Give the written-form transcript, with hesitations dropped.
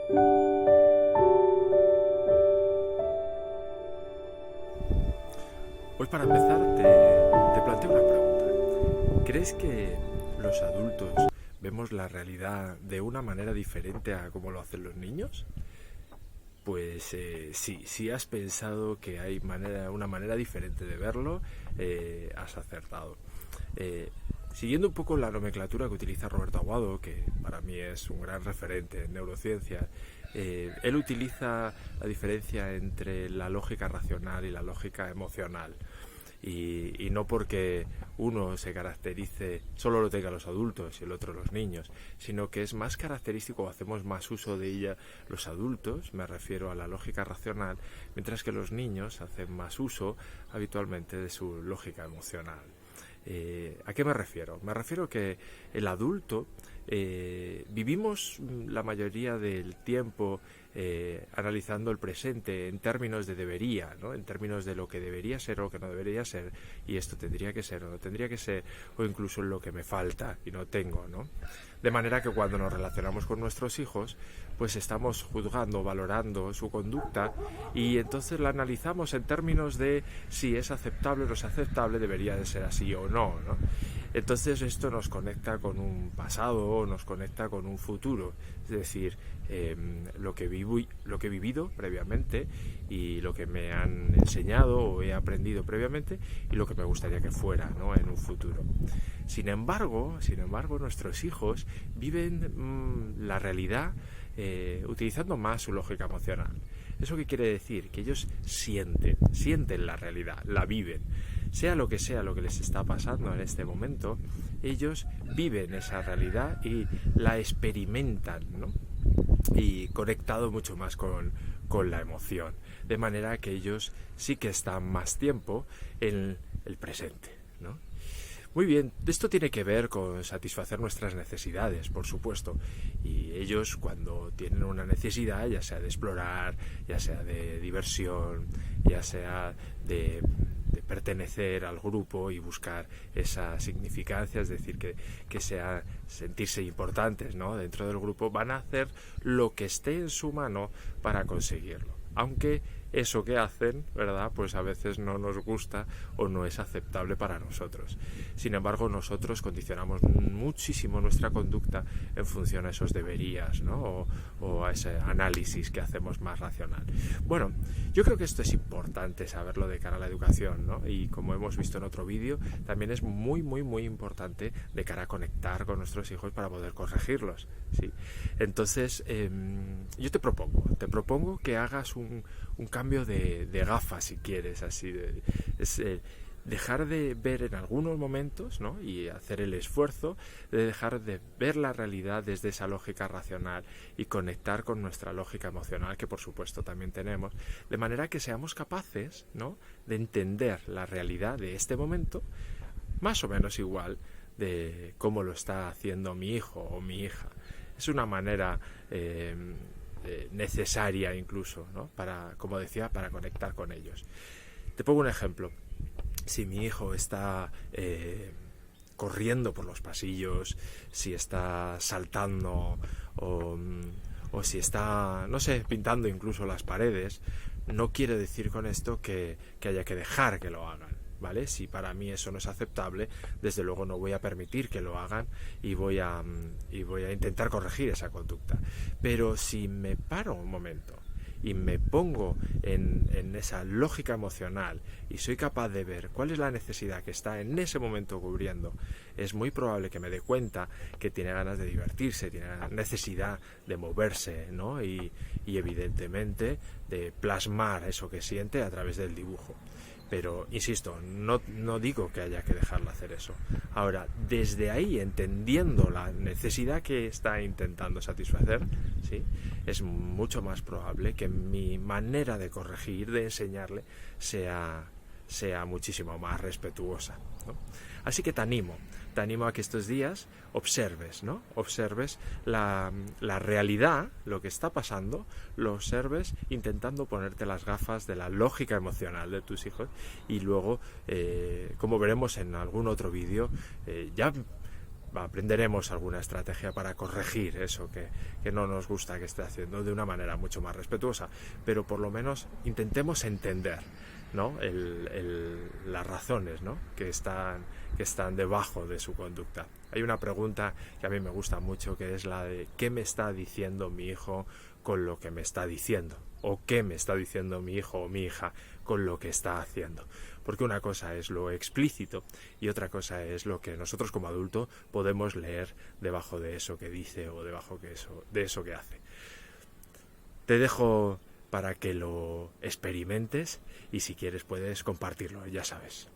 Pues para empezar te planteo una pregunta. ¿Crees que los adultos vemos la realidad de una manera diferente a como lo hacen los niños? Pues sí, si has pensado que hay una manera diferente de verlo, has acertado. Siguiendo un poco la nomenclatura que utiliza Roberto Aguado, que para mí es un gran referente en neurociencia, él utiliza la diferencia entre la lógica racional y la lógica emocional. Y no porque uno se caracterice, solo lo tengan los adultos y el otro los niños, sino que es más característico, hacemos más uso de ella los adultos, me refiero a la lógica racional, mientras que los niños hacen más uso habitualmente de su lógica emocional. ¿A qué me refiero? Me refiero que el adulto vivimos la mayoría del tiempo analizando el presente en términos de debería, ¿no? En términos de lo que debería ser o lo que no debería ser, y esto tendría que ser o no tendría que ser, o incluso lo que me falta y no tengo, ¿no? De manera que cuando nos relacionamos con nuestros hijos, pues estamos juzgando, valorando su conducta y entonces la analizamos en términos de si es aceptable o no es aceptable, debería de ser así o no, ¿no? Entonces esto nos conecta con un pasado, nos conecta con un futuro, es decir, lo que he vivido previamente y lo que me han enseñado o he aprendido previamente y lo que me gustaría que fuera, ¿no? En un futuro. Sin embargo, nuestros hijos viven la realidad utilizando más su lógica emocional. ¿Eso qué quiere decir? Que ellos sienten la realidad, la viven. Sea lo que les está pasando en este momento, ellos viven esa realidad y la experimentan, ¿no? Y conectado mucho más con la emoción. De manera que ellos sí que están más tiempo en el presente, ¿no? Muy bien, esto tiene que ver con satisfacer nuestras necesidades, por supuesto. Y ellos cuando tienen una necesidad, ya sea de explorar, ya sea de diversión, ya sea de pertenecer al grupo y buscar esa significancia, es decir, que sea sentirse importantes, ¿no? Dentro del grupo, van a hacer lo que esté en su mano para conseguirlo. Aunque eso que hacen, ¿verdad?, pues a veces no nos gusta o no es aceptable para nosotros. Sin embargo, nosotros condicionamos muchísimo nuestra conducta en función a esos deberías, ¿no? O a ese análisis que hacemos más racional. Bueno, yo creo que esto es importante saberlo de cara a la educación, ¿no? Y como hemos visto en otro vídeo, también es muy, muy, muy importante de cara a conectar con nuestros hijos para poder corregirlos, ¿sí? Entonces, yo te propongo que hagas un cambio de gafas, si quieres, así dejar de ver en algunos momentos, ¿no? Y hacer el esfuerzo de dejar de ver la realidad desde esa lógica racional y conectar con nuestra lógica emocional, que por supuesto también tenemos, de manera que seamos capaces, ¿no?, de entender la realidad de este momento más o menos igual de cómo lo está haciendo mi hijo o mi hija. Es una manera necesaria incluso, ¿no?, para, como decía, para conectar con ellos. Te pongo un ejemplo. Si mi hijo está corriendo por los pasillos, si está saltando o si está, no sé, pintando incluso las paredes, no quiere decir con esto que haya que dejar que lo hagan, ¿vale? Si para mí eso no es aceptable, desde luego no voy a permitir que lo hagan y voy a intentar corregir esa conducta. Pero si me paro un momento y me pongo en esa lógica emocional y soy capaz de ver cuál es la necesidad que está en ese momento cubriendo, es muy probable que me dé cuenta que tiene ganas de divertirse, tiene necesidad de moverse, ¿no? Y evidentemente de plasmar eso que siente a través del dibujo. Pero, insisto, no digo que haya que dejarla hacer eso. Ahora, desde ahí, entendiendo la necesidad que está intentando satisfacer, ¿sí?, es mucho más probable que mi manera de corregir, de enseñarle, sea muchísimo más respetuosa, ¿no? Así que te animo a que estos días observes, ¿no? Observes la realidad, lo que está pasando, lo observes intentando ponerte las gafas de la lógica emocional de tus hijos y luego, como veremos en algún otro vídeo, ya aprenderemos alguna estrategia para corregir eso que no nos gusta que esté haciendo de una manera mucho más respetuosa, pero por lo menos intentemos entender, ¿no? Las razones, ¿no? que están debajo de su conducta. Hay una pregunta que a mí me gusta mucho, que es la de ¿qué me está diciendo mi hijo con lo que me está diciendo? ¿O qué me está diciendo mi hijo o mi hija con lo que está haciendo? Porque una cosa es lo explícito y otra cosa es lo que nosotros como adultos podemos leer debajo de eso que dice o debajo de eso que hace. Te dejo para que lo experimentes y si quieres puedes compartirlo, ya sabes.